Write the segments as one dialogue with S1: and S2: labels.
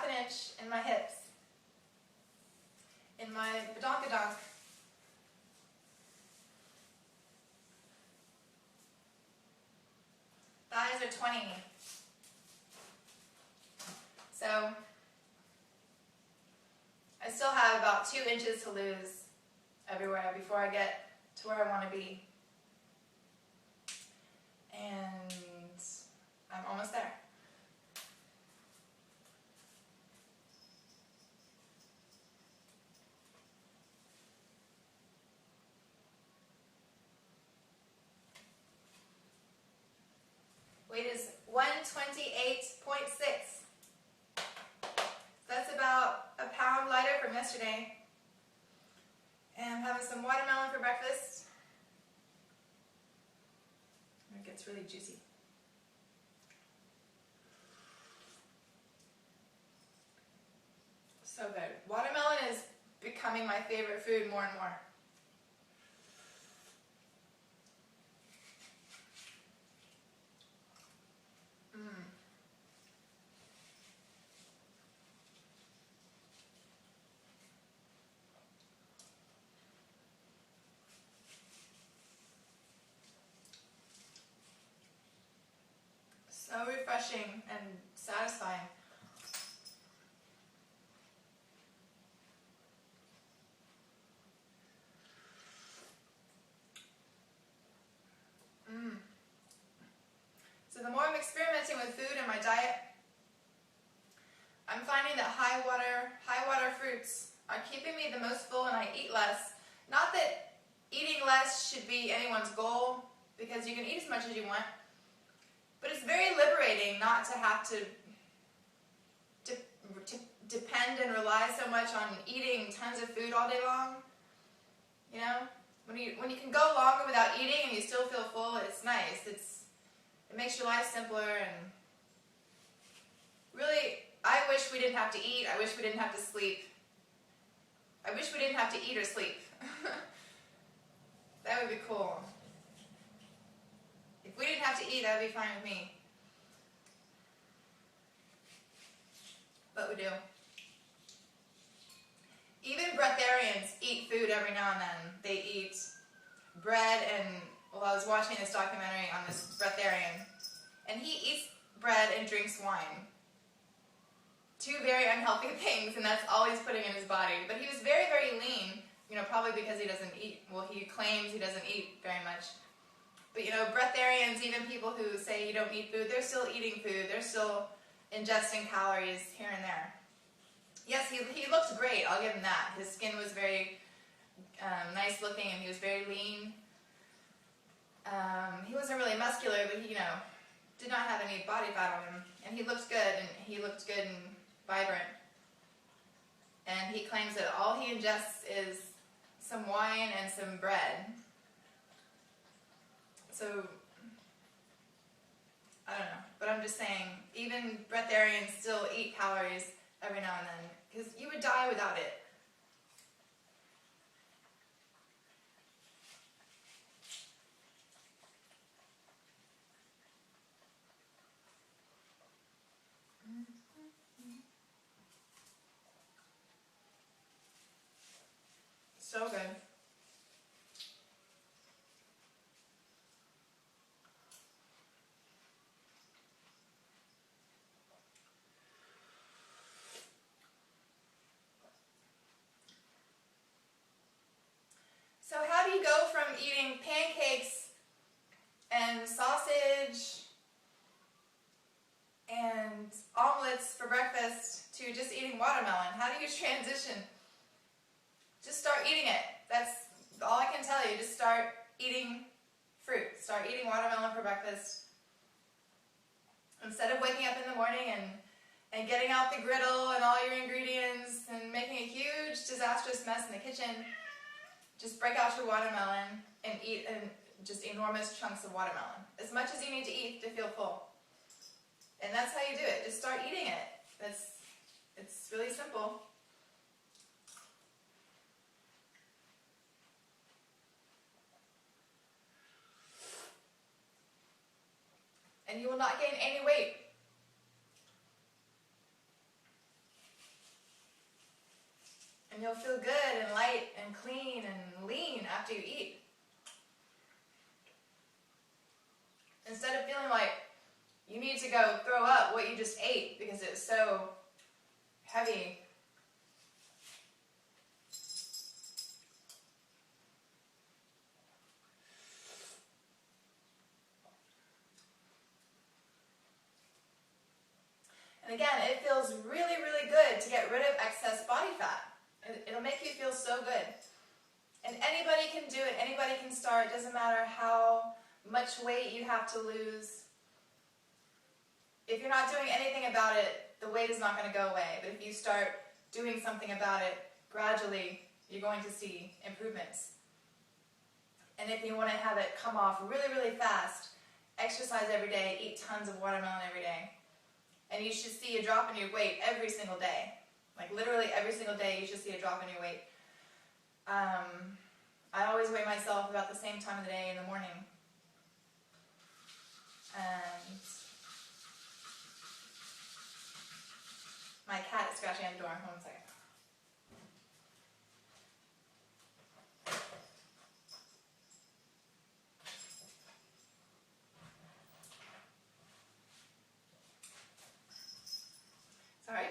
S1: an inch in my hips, in my badonkadonk. Thighs are 20. So I still have about 2 inches to lose everywhere before I get to where I want to be. And I'm almost there. Weight is 128.6. That's about a pound lighter from yesterday. And I'm having some watermelon for breakfast. It gets really juicy. So good. Watermelon is becoming my favorite food more and more. So refreshing and satisfying. So the more I'm experimenting with food in my diet, I'm finding that high water fruits are keeping me the most full and I eat less. Not that eating less should be anyone's goal, because you can eat as much as you want, but it's very liberating not to have to depend and rely so much on eating tons of food all day long. You know, when you can go longer without eating and you still feel full, it's nice. It makes your life simpler, and really, I wish we didn't have to eat. I wish we didn't have to sleep. I wish we didn't have to eat or sleep. That would be cool. If we didn't have to eat, that would be fine with me. But we do. Even breatharians eat food every now and then. They eat bread and, well, I was watching this documentary on this breatharian, and he eats bread and drinks wine. 2 very unhealthy things, and that's all he's putting in his body. But he was very, very lean, you know, probably because he doesn't eat, well, he claims he doesn't eat very much. But, you know, breatharians, even people who say you don't eat food, they're still eating food. They're still ingesting calories here and there. Yes, he looked great, I'll give him that. His skin was very nice looking, and he was very lean. He wasn't really muscular, but he, you know, did not have any body fat on him. And he looked good and vibrant. And he claims that all he ingests is some wine and some bread. So, I don't know, but I'm just saying, even breatharians still eat calories every now and then, because you would die without it. So good. So how do you go from eating pancakes and sausage and omelets for breakfast to just eating watermelon? How do you transition? Just start eating it. That's all I can tell you. Just start eating fruit. Start eating watermelon for breakfast. Instead of waking up in the morning and getting out the griddle and all your ingredients and making a huge disastrous mess in the kitchen, just break out your watermelon and eat just enormous chunks of watermelon. As much as you need to eat to feel full. And that's how you do it. Just start eating it. It's really simple. And you will not gain any weight. you'll feel good and light and clean and lean after you eat. Instead of feeling like you need to go throw up what you just ate because it's so heavy. And again, it feels really, really good to get rid of excess body fat. It'll make you feel so good. And anybody can do it. Anybody can start. It doesn't matter how much weight you have to lose. If you're not doing anything about it, the weight is not going to go away. But if you start doing something about it, gradually, you're going to see improvements. And if you want to have it come off really, really fast, exercise every day, eat tons of watermelon every day. And you should see a drop in your weight every single day. Like literally every single day you should see a drop in your weight. I always weigh myself about the same time of the day in the morning. And my cat is scratching at the door. Hold on a second. Sorry.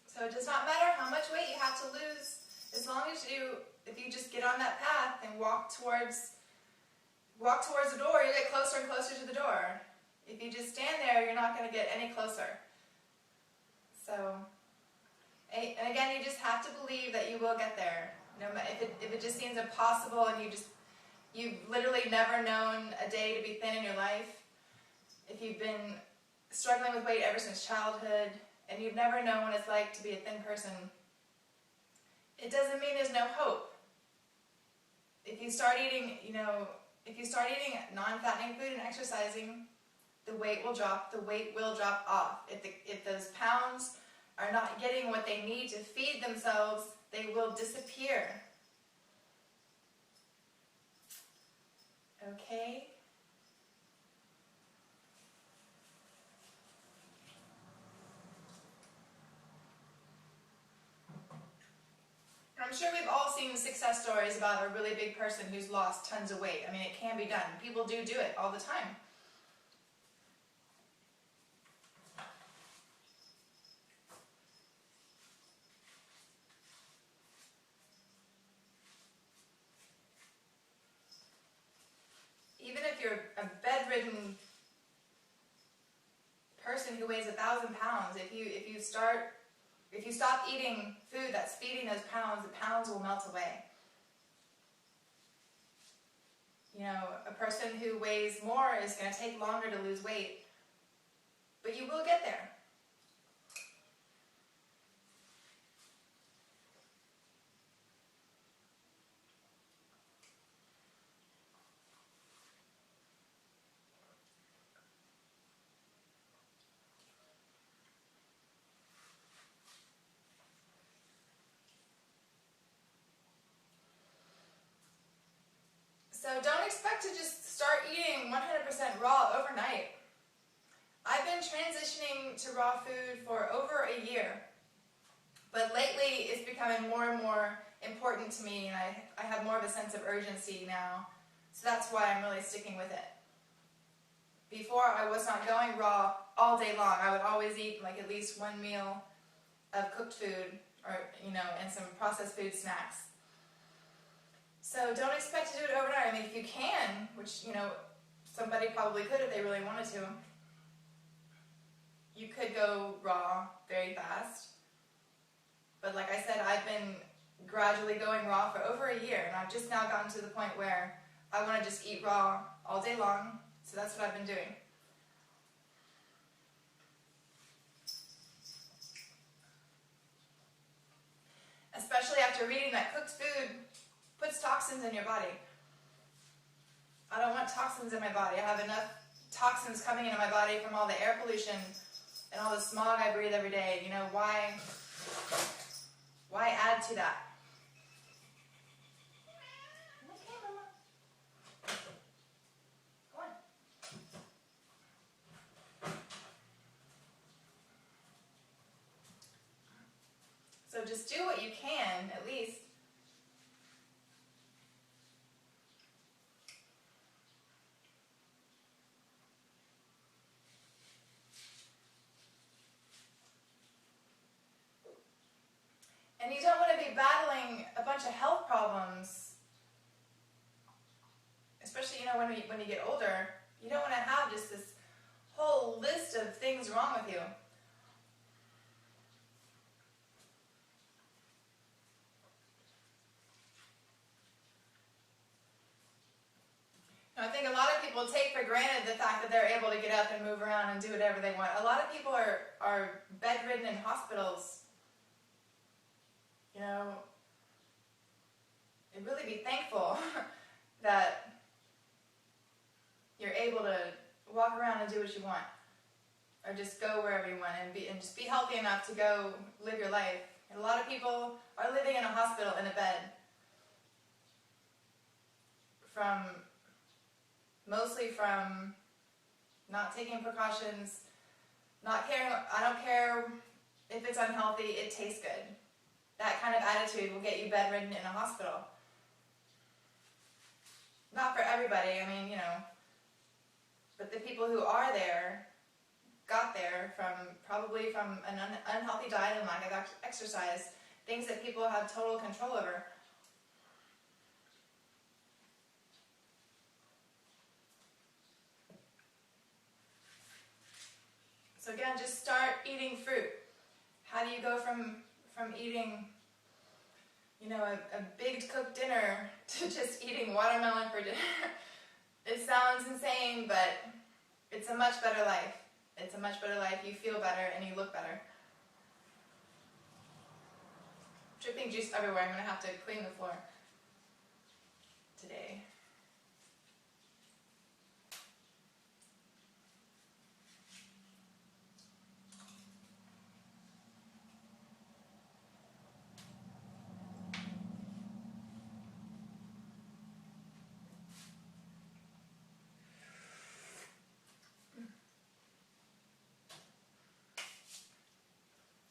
S1: So it does not matter how much weight you have to lose, as long as if you just get on that path and walk towards the door, you get closer and closer to the door. If you just stand there, you're not going to get any closer. So, and again, you just have to believe that you will get there. No, if it just seems impossible and you've literally never known a day to be thin in your life, if you've been struggling with weight ever since childhood, and you've never known what it's like to be a thin person, it doesn't mean there's no hope. If you start eating, non-fattening food and exercising, the weight will drop. The weight will drop off. If those pounds are not getting what they need to feed themselves, they will disappear. Okay? I'm sure we've all seen success stories about a really big person who's lost tons of weight. I mean, it can be done. People do it all the time. Even if you're a bedridden person who weighs 1,000 pounds, if you stop eating food that's feeding those pounds, the pounds will melt away. You know, a person who weighs more is going to take longer to lose weight, but you will get there. So don't expect to just start eating 100% raw overnight. I've been transitioning to raw food for over a year, but lately it's becoming more and more important to me, and I have more of a sense of urgency now, so that's why I'm really sticking with it. Before, I was not going raw all day long. I would always eat like at least one meal of cooked food, or and some processed food snacks. So don't expect to do it overnight. I mean, if you can, which, somebody probably could if they really wanted to, you could go raw very fast. But like I said, I've been gradually going raw for over a year, and I've just now gotten to the point where I want to just eat raw all day long, so that's what I've been doing. Especially after reading that cooked food puts toxins in your body. I don't want toxins in my body. I have enough toxins coming into my body from all the air pollution and all the smog I breathe every day. Why add to that? Okay, Mama. Go on. So just do what you can, at least. And you don't want to be battling a bunch of health problems, especially, when you get older. You don't want to have just this whole list of things wrong with you. I think a lot of people take for granted the fact that they're able to get up and move around and do whatever they want. A lot of people are bedridden in hospitals. You'd really be thankful that you're able to walk around and do what you want, or just go wherever you want and just be healthy enough to go live your life. And a lot of people are living in a hospital in a bed mostly from not taking precautions, not caring. I don't care if it's unhealthy, it tastes good. That kind of attitude will get you bedridden in a hospital. Not for everybody, but the people who are there got there probably from an unhealthy diet and lack of exercise, things that people have total control over. So again, just start eating fruit. How do you go from eating, a big cooked dinner to just eating watermelon for dinner? It sounds insane, but it's a much better life. It's a much better life. You feel better and you look better. Dripping juice everywhere. I'm going to have to clean the floor today.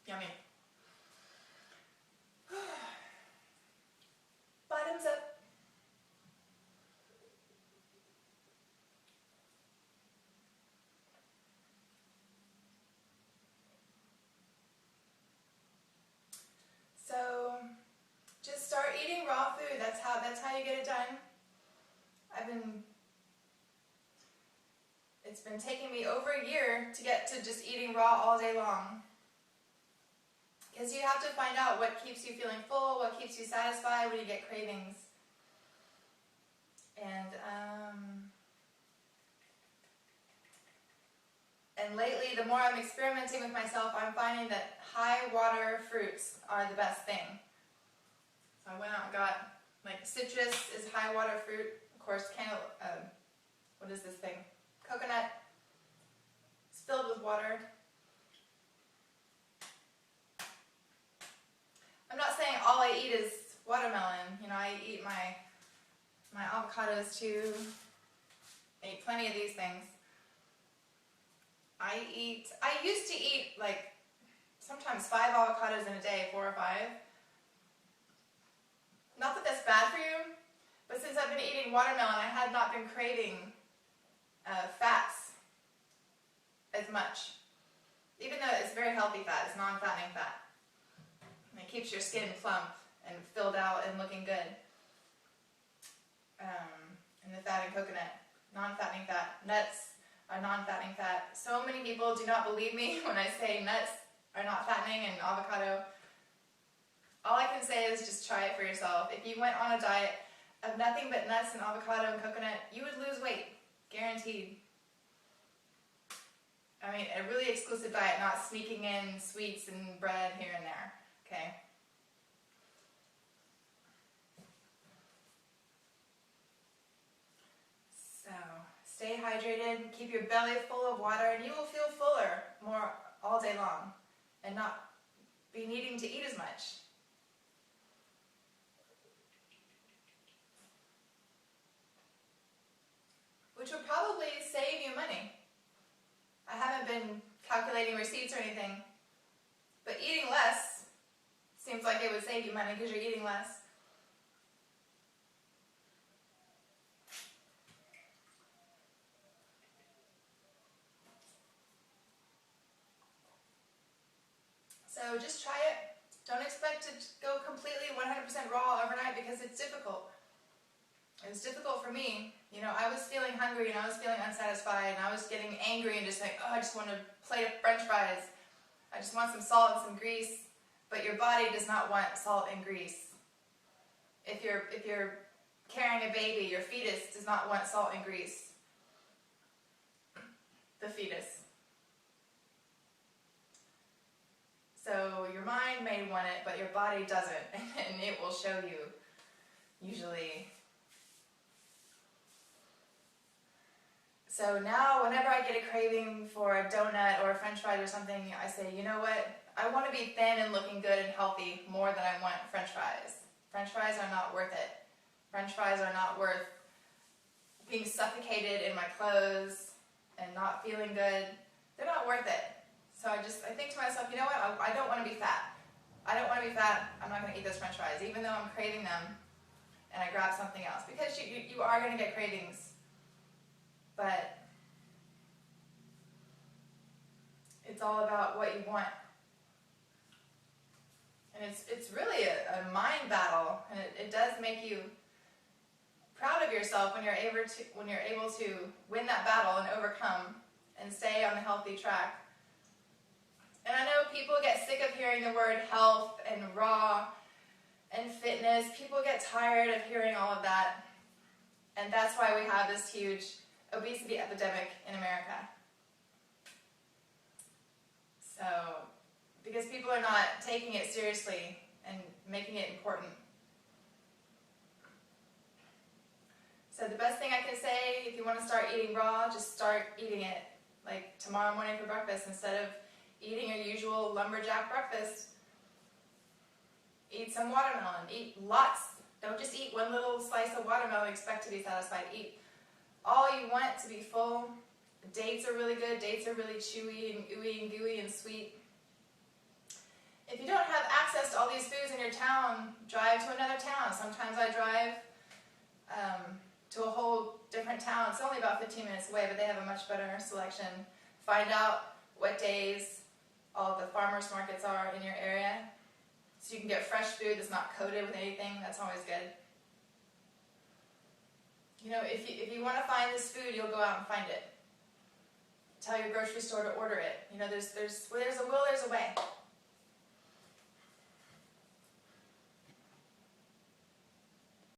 S1: Yummy. Bottoms up. So just start eating raw food. That's how you get it done. It's been taking me over a year to get to just eating raw all day long. Because you have to find out what keeps you feeling full, what keeps you satisfied, when you get cravings. And lately, the more I'm experimenting with myself, I'm finding that high water fruits are the best thing. So I went out and got, citrus is high water fruit. Of course, what is this thing? Coconut. It's filled with water. I'm not saying all I eat is watermelon. I eat my avocados too. I eat plenty of these things. I used to eat sometimes 5 avocados in a day, 4 or 5. Not that that's bad for you, but since I've been eating watermelon, I have not been craving fats as much. Even though it's very healthy fat, it's non-fattening fat. It keeps your skin plump and filled out and looking good. And the fat in coconut, non-fattening fat. Nuts are non-fattening fat. So many people do not believe me when I say nuts are not fattening and avocado. All I can say is just try it for yourself. If you went on a diet of nothing but nuts and avocado and coconut, you would lose weight. Guaranteed. A really exclusive diet, not sneaking in sweets and bread here and there. Okay. So, stay hydrated, keep your belly full of water, and you will feel fuller more all day long and not be needing to eat as much. Which will probably save you money. I haven't been calculating receipts or anything, but eating less Seems like it would save you money because you're eating less. So just try it. Don't expect to go completely 100% raw overnight because it's difficult. It was difficult for me. You know, I was feeling hungry and I was feeling unsatisfied and I was getting angry and just like, oh, I just want a plate of French fries. I just want some salt and some grease. But your body does not want salt and grease. If you're carrying a baby, your fetus does not want salt and grease. The fetus. So your mind may want it, but your body doesn't, and it will show you, usually. So now, whenever I get a craving for a donut or a French fries or something, I say, you know what? I want to be thin and looking good and healthy more than I want French fries. French fries are not worth it. French fries are not worth being suffocated in my clothes and not feeling good. They're not worth it. So I think to myself, you know what? I don't want to be fat. I don't want to be fat. I'm not going to eat those French fries, even though I'm craving them, and I grab something else. Because you are going to get cravings. But it's all about what you want. And it's really a mind battle, and it does make you proud of yourself when you're able to win that battle and overcome and stay on the healthy track. And I know people get sick of hearing the word health and raw and fitness. People get tired of hearing all of that. And that's why we have this huge obesity epidemic in America. So, because people are not taking it seriously and making it important. So the best thing I can say, if you want to start eating raw, just start eating it. Like tomorrow morning for breakfast, instead of eating your usual lumberjack breakfast, eat some watermelon. Eat lots. Don't just eat one little slice of watermelon and expect to be satisfied. Eat all you want to be full. Dates are really good. Dates are really chewy and ooey and gooey and sweet. If you don't have access to all these foods in your town, drive to another town. Sometimes I drive to a whole different town. It's only about 15 minutes away, but they have a much better selection. Find out what days all the farmers markets are in your area, so you can get fresh food that's not coated with anything. That's always good. You know, if you want to find this food, you'll go out and find it. Tell your grocery store to order it. You know, where there's a will, there's a way.